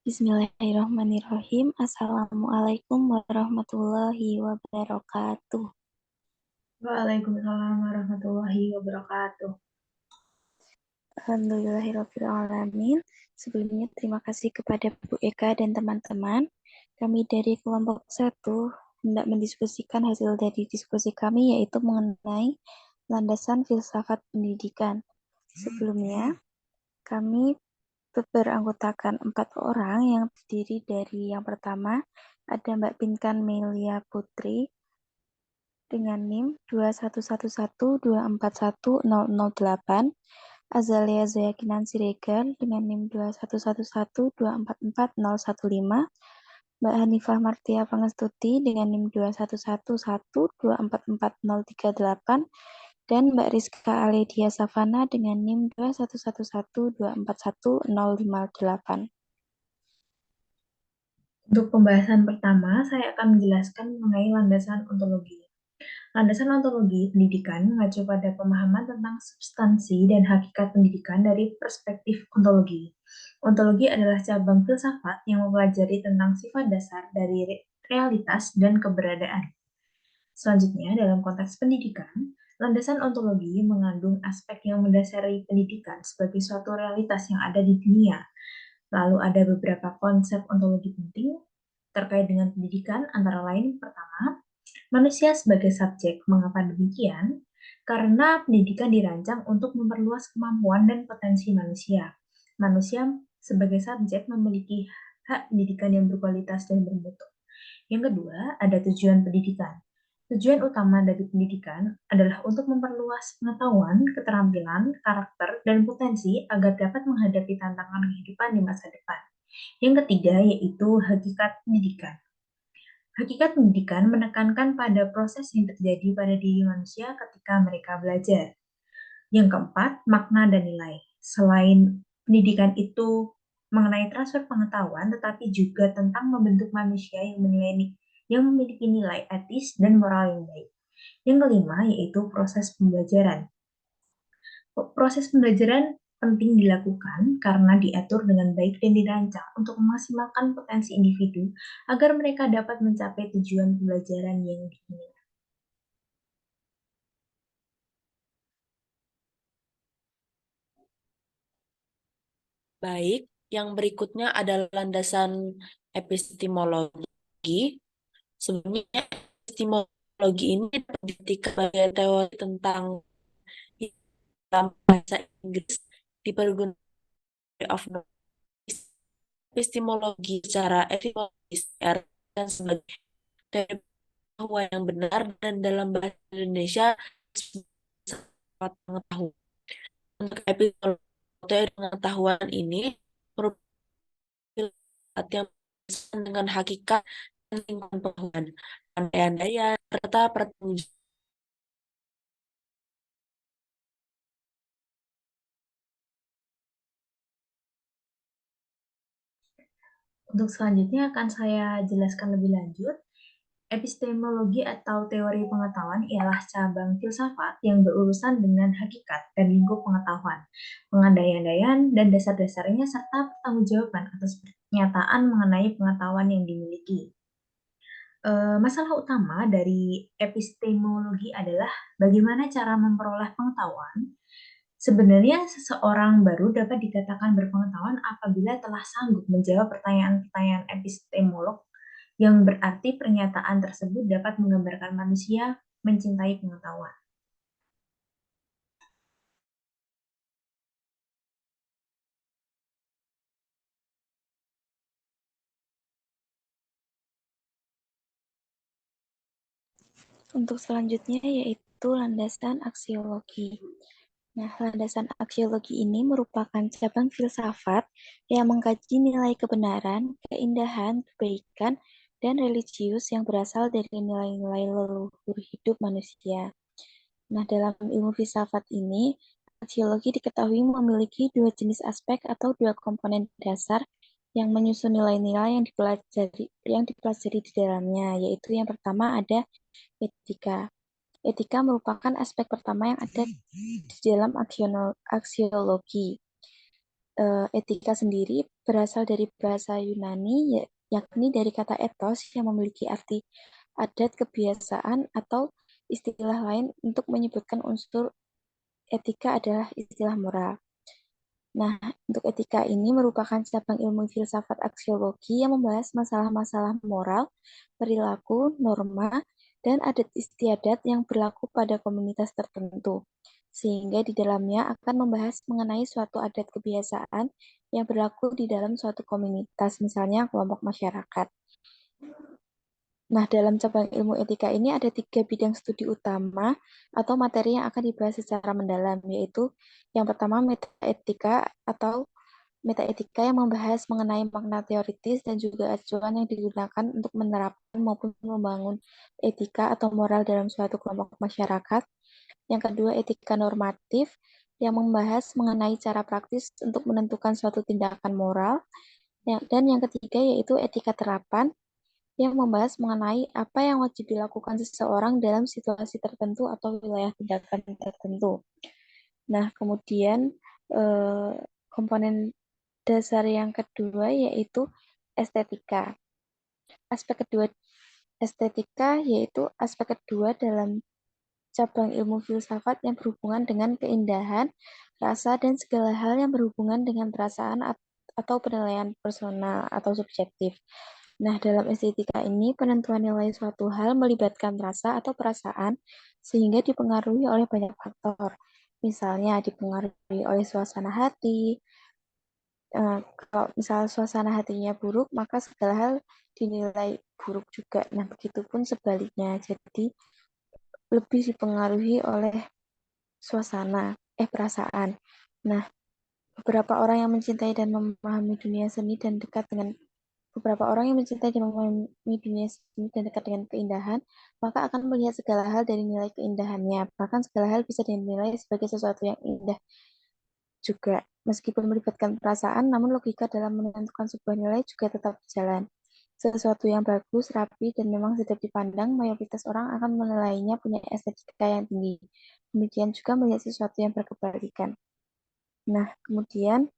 Bismillahirrahmanirrahim. Assalamualaikum warahmatullahi wabarakatuh. Waalaikumsalam warahmatullahi wabarakatuh. Alhamdulillahirrahmanirrahim. Sebelumnya terima kasih kepada Bu Eka dan teman-teman. Kami dari kelompok 1 hendak mendiskusikan hasil dari diskusi kami yaitu mengenai landasan filsafat pendidikan. Sebelumnya, kami beranggotakan 4 orang yang terdiri dari yang pertama ada Mbak Pinkan Melia Putri dengan NIM 2111241008, Azalia Zoya Kinansi Regan dengan NIM 2111244015, Mbak Hanifah Martia Pangestuti dengan NIM 2111244038, dan Mbak Rizka Aledia Savana dengan NIM 2111241058. Untuk pembahasan pertama, saya akan menjelaskan mengenai landasan ontologi. Landasan ontologi pendidikan mengacu pada pemahaman tentang substansi dan hakikat pendidikan dari perspektif ontologi. Ontologi adalah cabang filsafat yang mempelajari tentang sifat dasar dari realitas dan keberadaan. Selanjutnya, dalam konteks pendidikan, landasan ontologi mengandung aspek yang mendasari pendidikan sebagai suatu realitas yang ada di dunia. Lalu ada beberapa konsep ontologi penting terkait dengan pendidikan, antara lain pertama, manusia sebagai subjek. Mengapa demikian? Karena pendidikan dirancang untuk memperluas kemampuan dan potensi manusia. Manusia sebagai subjek memiliki hak pendidikan yang berkualitas dan bermutu. Yang kedua, ada tujuan pendidikan. Tujuan utama dari pendidikan adalah untuk memperluas pengetahuan, keterampilan, karakter, dan potensi agar dapat menghadapi tantangan kehidupan di masa depan. Yang ketiga yaitu hakikat pendidikan. Hakikat pendidikan menekankan pada proses yang terjadi pada diri manusia ketika mereka belajar. Yang keempat, makna dan nilai. Selain pendidikan itu mengenai transfer pengetahuan, tetapi juga tentang membentuk manusia yang memiliki nilai etis dan moral yang baik. Yang kelima yaitu proses pembelajaran. Proses pembelajaran penting dilakukan karena diatur dengan baik dan dirancang untuk memaksimalkan potensi individu agar mereka dapat mencapai tujuan pembelajaran yang diinginkan. Baik, yang berikutnya adalah landasan epistemologi. Sebenarnya epistemologi ini diartikan sebagai teori tentang dalam bahasa Inggris dipergunakan of knowledge. Epistemologi secara etimologis diartikan sebagai teori pengetahuan yang benar dan dalam bahasa Indonesia sifat pengetahuan. Untuk epistemologi teori pengetahuan ini merupakan yang berkaitan dengan hakikat dan lingkungan pengetahuan, pandai-andaian, serta pertanggungjawaban. Untuk selanjutnya akan saya jelaskan lebih lanjut. Epistemologi atau teori pengetahuan ialah cabang filsafat yang berurusan dengan hakikat dan lingkup pengetahuan, pengandaian-andaian, dan dasar-dasarnya serta pertanggungjawaban atas pernyataan mengenai pengetahuan yang dimiliki. Masalah utama dari epistemologi adalah bagaimana cara memperoleh pengetahuan. Sebenarnya seseorang baru dapat dikatakan berpengetahuan apabila telah sanggup menjawab pertanyaan-pertanyaan epistemolog, yang berarti pernyataan tersebut dapat menggambarkan manusia mencintai pengetahuan. Untuk selanjutnya yaitu landasan aksiologi. Nah, landasan aksiologi ini merupakan cabang filsafat yang mengkaji nilai kebenaran, keindahan, kebaikan, dan religius yang berasal dari nilai-nilai leluhur hidup manusia. Nah, dalam ilmu filsafat ini, aksiologi diketahui memiliki dua jenis aspek atau dua komponen dasar yang menyusun nilai-nilai yang dipelajari di dalamnya, yaitu yang pertama ada etika. Etika merupakan aspek pertama yang ada di dalam aksiologi. Etika sendiri berasal dari bahasa Yunani, yakni dari kata ethos yang memiliki arti adat, kebiasaan, atau istilah lain untuk menyebutkan unsur etika adalah istilah moral. Nah, untuk etika ini merupakan cabang ilmu filsafat aksiologi yang membahas masalah-masalah moral, perilaku, norma, dan adat istiadat yang berlaku pada komunitas tertentu. Sehingga di dalamnya akan membahas mengenai suatu adat kebiasaan yang berlaku di dalam suatu komunitas, misalnya kelompok masyarakat. Nah, dalam cabang ilmu etika ini ada 3 bidang studi utama atau materi yang akan dibahas secara mendalam, yaitu yang pertama metaetika atau metaetika yang membahas mengenai makna teoritis dan juga acuan yang digunakan untuk menerapkan maupun membangun etika atau moral dalam suatu kelompok masyarakat. Yang kedua, etika normatif yang membahas mengenai cara praktis untuk menentukan suatu tindakan moral. Dan yang ketiga yaitu etika terapan yang membahas mengenai apa yang wajib dilakukan seseorang dalam situasi tertentu atau wilayah tindakan tertentu. Nah, kemudian komponen dasar yang kedua yaitu estetika. Aspek kedua estetika yaitu aspek kedua dalam cabang ilmu filsafat yang berhubungan dengan keindahan, rasa, dan segala hal yang berhubungan dengan perasaan atau penilaian personal atau subjektif. Nah, dalam estetika ini, penentuan nilai suatu hal melibatkan rasa atau perasaan sehingga dipengaruhi oleh banyak faktor. Misalnya, dipengaruhi oleh suasana hati. Kalau misal suasana hatinya buruk, maka segala hal dinilai buruk juga. Nah, begitupun sebaliknya. Jadi, lebih dipengaruhi oleh perasaan. Nah, beberapa orang yang mencintai dan memahami dunia seni dan dekat dengan beberapa orang yang mencintai dan memahami dunia seni dan dekat dengan keindahan, maka akan melihat segala hal dari nilai keindahannya. Bahkan segala hal bisa dinilai sebagai sesuatu yang indah juga. Meskipun melibatkan perasaan, namun logika dalam menentukan sebuah nilai juga tetap berjalan. Sesuatu yang bagus, rapi, dan memang sedap dipandang, mayoritas orang akan menilainya punya estetika yang tinggi. Demikian juga melihat sesuatu yang berkebalikan. Nah, kemudian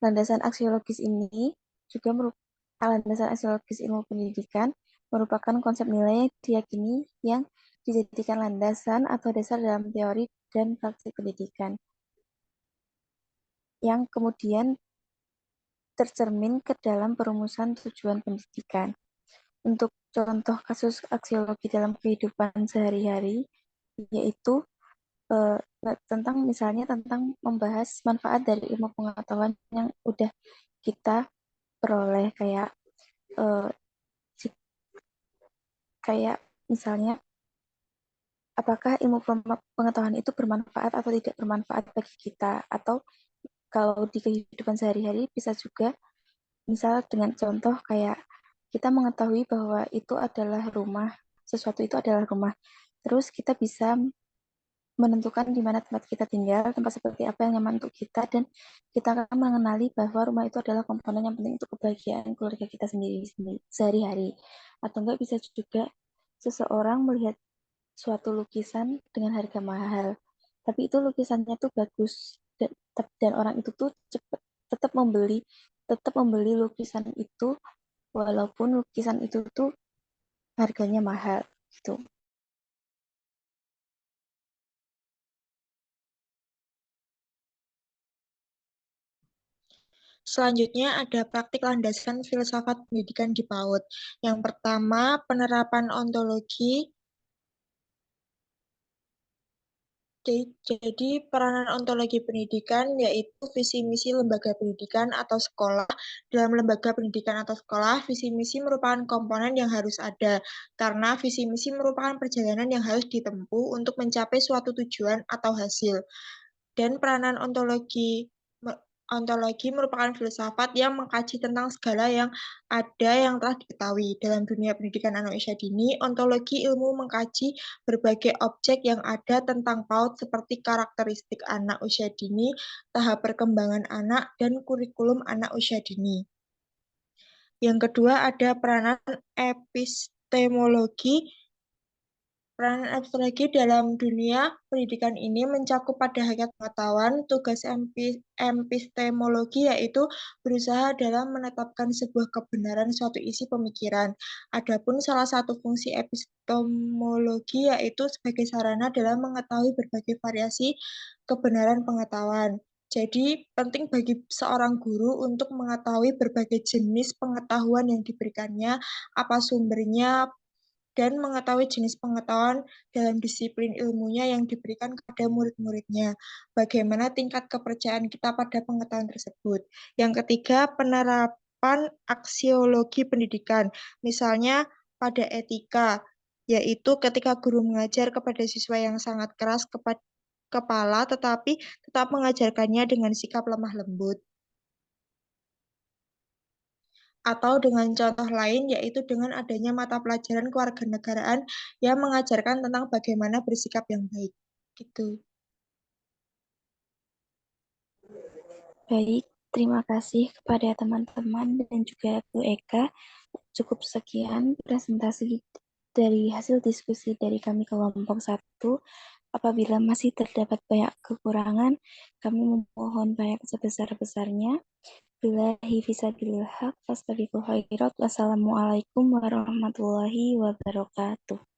landasan aksiologis ini juga landasan aksiologis ilmu pendidikan merupakan konsep nilai yang diyakini yang dijadikan landasan atau dasar dalam teori dan praktik pendidikan yang kemudian tercermin ke dalam perumusan tujuan pendidikan. Untuk contoh kasus aksiologi dalam kehidupan sehari-hari, yaitu tentang misalnya tentang membahas manfaat dari ilmu pengetahuan yang udah kita peroleh eh, kayak misalnya apakah ilmu pengetahuan itu bermanfaat atau tidak bermanfaat bagi kita, atau kalau di kehidupan sehari-hari bisa juga misal dengan contoh kayak kita mengetahui bahwa itu adalah rumah, sesuatu itu adalah rumah, terus kita bisa menentukan di mana tempat kita tinggal, tempat seperti apa yang nyaman untuk kita, dan kita akan mengenali bahwa rumah itu adalah komponen yang penting untuk kebahagiaan keluarga kita sendiri sehari-hari. Atau enggak bisa juga seseorang melihat suatu lukisan dengan harga mahal, tapi itu lukisannya tuh bagus, dan orang itu tuh cepet, tetap membeli lukisan itu walaupun lukisan itu tuh harganya mahal gitu. Selanjutnya ada praktik landasan filsafat pendidikan di PAUD. Yang pertama, penerapan ontologi. Jadi, peranan ontologi pendidikan yaitu visi misi lembaga pendidikan atau sekolah. Dalam lembaga pendidikan atau sekolah, visi misi merupakan komponen yang harus ada, karena visi misi merupakan perjalanan yang harus ditempuh untuk mencapai suatu tujuan atau hasil. Dan peranan ontologi merupakan filsafat yang mengkaji tentang segala yang ada yang telah diketahui. Dalam dunia pendidikan anak usia dini, ontologi ilmu mengkaji berbagai objek yang ada tentang PAUD seperti karakteristik anak usia dini, tahap perkembangan anak, dan kurikulum anak usia dini. Yang kedua ada peranan epistemologi. Peranan epistemologi dalam dunia pendidikan ini mencakup pada hakikat pengetahuan. Tugas epistemologi yaitu berusaha dalam menetapkan sebuah kebenaran suatu isi pemikiran. Adapun salah satu fungsi epistemologi yaitu sebagai sarana dalam mengetahui berbagai variasi kebenaran pengetahuan. Jadi, penting bagi seorang guru untuk mengetahui berbagai jenis pengetahuan yang diberikannya, apa sumbernya, dan mengetahui jenis pengetahuan dalam disiplin ilmunya yang diberikan kepada murid-muridnya. Bagaimana tingkat kepercayaan kita pada pengetahuan tersebut. Yang ketiga, penerapan aksiologi pendidikan. Misalnya pada etika, yaitu ketika guru mengajar kepada siswa yang sangat keras kepala, tetapi tetap mengajarkannya dengan sikap lemah lembut. Atau dengan contoh lain, yaitu dengan adanya mata pelajaran kewarganegaraan yang mengajarkan tentang bagaimana bersikap yang baik. Gitu. Baik, terima kasih kepada teman-teman dan juga Bu Eka. Cukup sekian presentasi dari hasil diskusi dari kami kelompok 1. Apabila masih terdapat banyak kekurangan, kami memohon banyak sebesar-besarnya. Billahi fisabilillah haq, fastabiqul khairat. Wassalamualaikum warahmatullahi wabarakatuh.